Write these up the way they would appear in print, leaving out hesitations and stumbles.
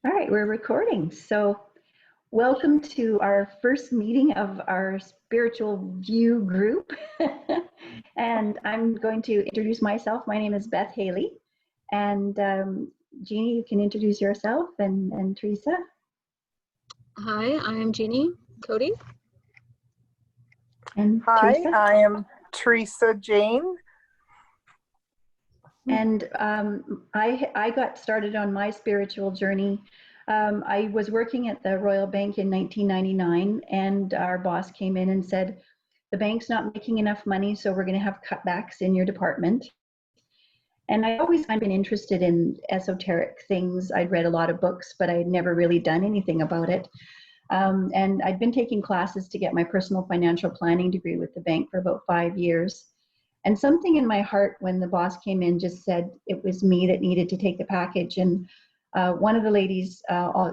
All right, we're recording. So, welcome to our first meeting of our Spiritual View group. And I'm going to introduce myself. My name is Beth Haley. And Jeannie, you can introduce yourself, and Teresa. Hi, I am Jeannie Cody. And Hi, Teresa. I am Teresa Jane. And I got started on my spiritual journey. I was working at the Royal Bank in 1999, and our boss came in and said, the bank's not making enough money, so we're going to have cutbacks in your department. And I always kind of been interested in esoteric things. I'd read a lot of books, but I'd never really done anything about it. And I'd been taking classes to get my personal financial planning degree with the bank for about 5 years. And something in my heart when the boss came in just said it was me that needed to take the package. And one of the ladies,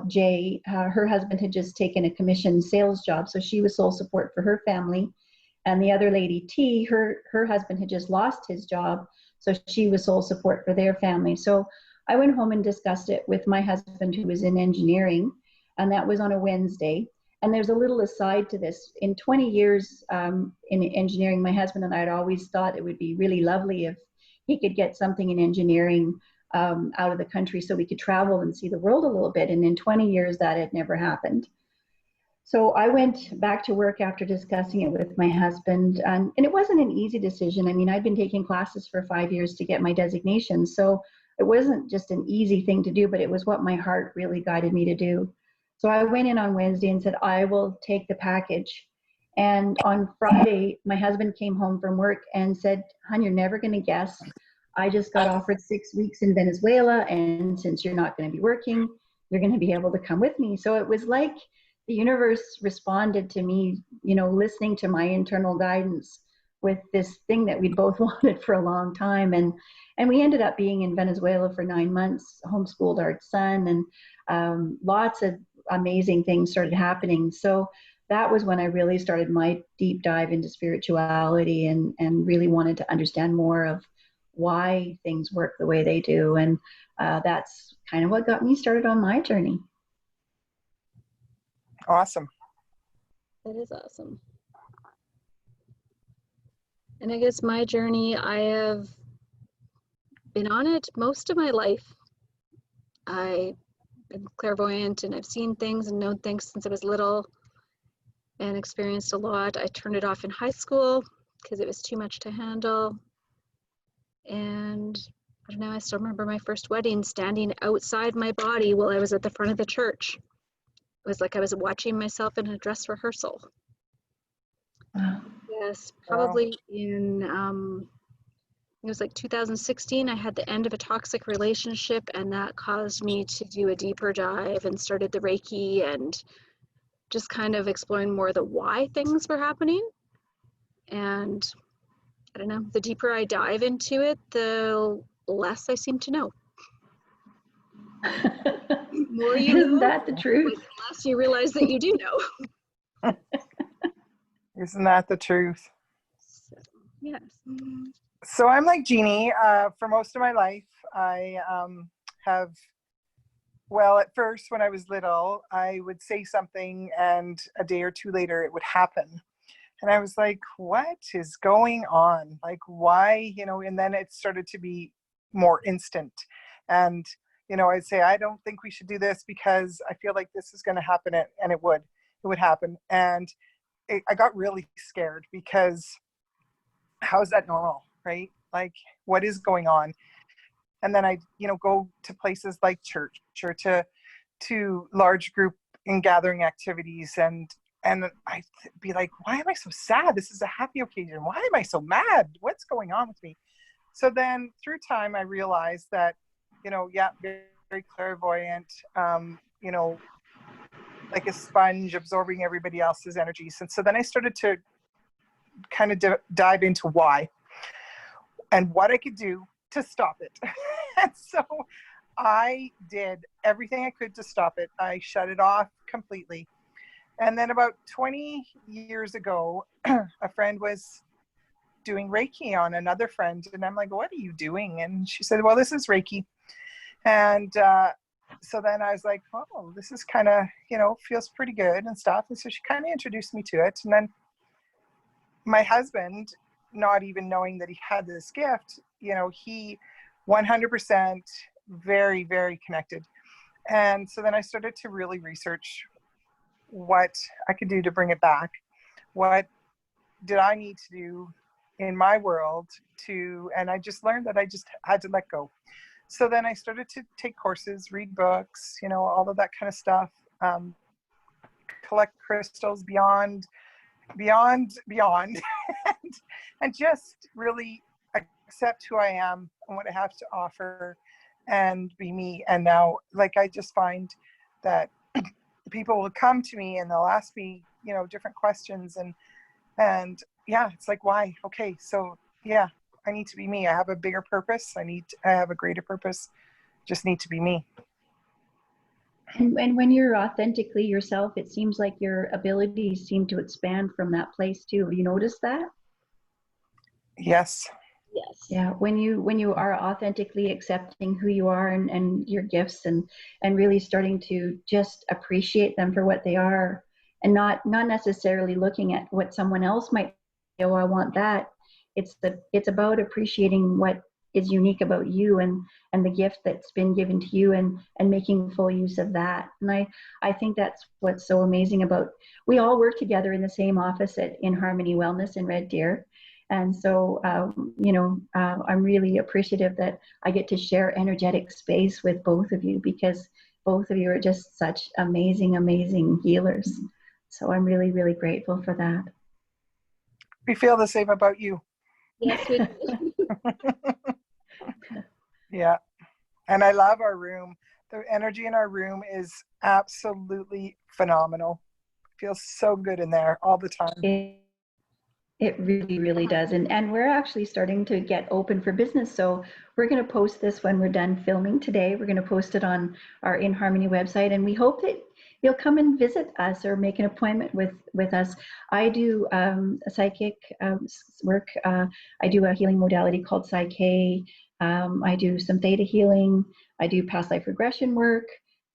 Jay, her husband had just taken a commission sales job, so she was sole support for her family. And the other lady, T, her husband had just lost his job, so she was sole support for their family. So I went home and discussed it with my husband, who was in engineering, and that was on a Wednesday. And there's a little aside to this. In 20 years in engineering, my husband and I had always thought it would be really lovely if he could get something in engineering out of the country so we could travel and see the world a little bit. And in 20 years, that had never happened. So I went back to work after discussing it with my husband. And it wasn't an easy decision. I mean, I'd been taking classes for 5 years to get my designation. So it wasn't just an easy thing to do, but it was what my heart really guided me to do. So I went in on Wednesday and said, I will take the package. And on Friday, my husband came home from work and said, hon, you're never going to guess. I just got offered 6 weeks in Venezuela. And since you're not going to be working, you're going to be able to come with me. So it was like the universe responded to me, listening to my internal guidance with this thing that we both wanted for a long time. And we ended up being in Venezuela for 9 months, homeschooled our son, and lots of amazing things started happening. So that was when I really started my deep dive into spirituality and really wanted to understand more of why things work the way they do. And that's kind of what got me started on my journey. Awesome. That is awesome. And I guess my journey, I have been on it most of my life. I've been clairvoyant and I've seen things and known things since I was little and experienced a lot. I turned it off in high school because it was too much to handle. And I don't know, I still remember my first wedding standing outside my body while I was at the front of the church. It was like I was watching myself in a dress rehearsal. Wow. Yes, probably in, it was like 2016, I had the end of a toxic relationship, and that caused me to do a deeper dive and started the Reiki and just kind of exploring more the why things were happening. And I don't know, the deeper I dive into it, the less I seem to know. More you Isn't know, that the truth? like, the less you realize that you do know. Isn't that the truth? So, yes. So I'm like Jeannie. For most of my life, I have, well, at first when I was little, I would say something and a day or two later it would happen. And I was like, what is going on? Like, why, and then it started to be more instant. And, I'd say, I don't think we should do this because I feel like this is going to happen. And it would happen. And I got really scared because how is that normal, right? Like, what is going on? And then I, go to places like church or to large group and gathering activities. And I'd be like, why am I so sad? This is a happy occasion. Why am I so mad? What's going on with me? So then through time, I realized that, very, very clairvoyant, like a sponge absorbing everybody else's energies. And so then I started to kind of dive into why and what I could do to stop it. And so I did everything I could to stop it. I shut it off completely. And then about 20 years ago, a friend was doing Reiki on another friend. And I'm like, what are you doing? And she said, well, this is Reiki. And so then I was like, oh, this is kind of, you know, feels pretty good and stuff. And so she kind of introduced me to it. And then my husband, not even knowing that he had this gift, you know, he 100% very, very connected. And so then I started to really research what I could do to bring it back. What did I need to do in my world to, and I just learned that I just had to let go. So then I started to take courses, read books, you know, all of that kind of stuff, collect crystals beyond, and, and just really accept who I am and what I have to offer and be me. And now, like, I just find that people will come to me and they'll ask me, you know, different questions, and yeah, it's like, why? Okay, so yeah, I need to be me. I have a bigger purpose. I have a greater purpose. Just need to be me. And when you're authentically yourself, it seems like your abilities seem to expand from that place too. Have you noticed that? Yes. Yes. Yeah, when you are authentically accepting who you are and your gifts and really starting to just appreciate them for what they are, and not necessarily looking at what someone else might, oh, I want that. It's about appreciating what is unique about you and the gift that's been given to you, and making full use of that. And I think that's what's so amazing about, we all work together in the same office at In Harmony Wellness in Red Deer. And so, you know, I'm really appreciative that I get to share energetic space with both of you, because both of you are just such amazing, amazing healers. So I'm really, really grateful for that. We feel the same about you. Yes, we do. Yeah. And I love our room. The energy in our room is absolutely phenomenal. Feels so good in there all the time. It really, really does. And we're actually starting to get open for business. So we're going to post this when we're done filming today. We're going to post it on our In Harmony website. And we hope that you'll come and visit us or make an appointment with us. I do psychic work. I do a healing modality called Psyche. I do some theta healing. I do past life regression work,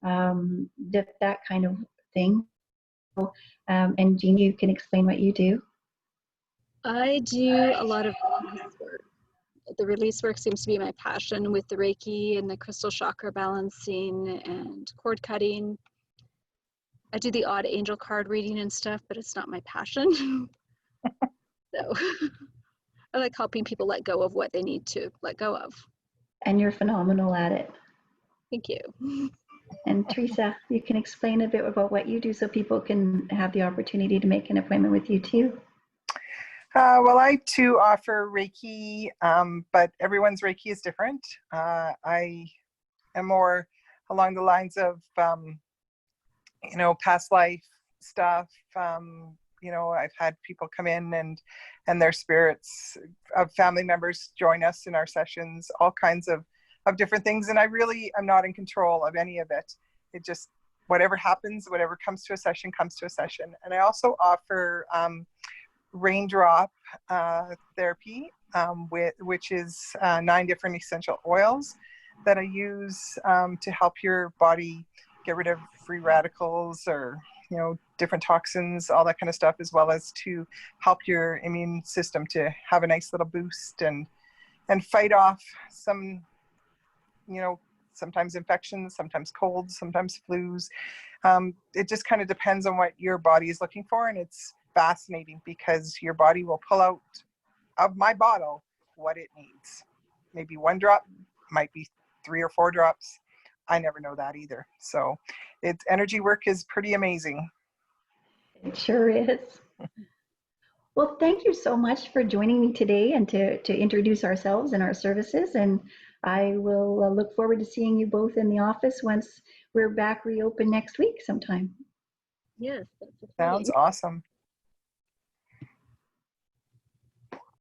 that kind of thing. And Jean, you can explain what you do. I do a lot of release work. The release work seems to be my passion, with the Reiki and the crystal chakra balancing and cord cutting. I do the odd angel card reading and stuff, but it's not my passion. So I like helping people let go of what they need to let go of. And you're phenomenal at it. Thank you. And Teresa, you can explain a bit about what you do so people can have the opportunity to make an appointment with you too. Well, I too offer Reiki, but everyone's Reiki is different. I am more along the lines of, you know, past life stuff. You know, I've had people come in and their spirits of family members join us in our sessions, all kinds of different things. And I really am not in control of any of it. It just, whatever happens, whatever comes to a session, comes to a session. And I also offer raindrop therapy, which is 9 different essential oils that I use to help your body get rid of free radicals, or, you know, different toxins, all that kind of stuff, as well as to help your immune system to have a nice little boost and fight off some, you know, sometimes infections, sometimes colds, sometimes flus. It just kind of depends on what your body is looking for, and it's fascinating because your body will pull out of my bottle what it needs. Maybe 1 drop, might be 3 or 4 drops. I never know that either. So it's, energy work is pretty amazing. It sure is. Well, thank you so much for joining me today and to introduce ourselves and our services. And I will look forward to seeing you both in the office once we're back reopened next week sometime. Yes, Sounds awesome.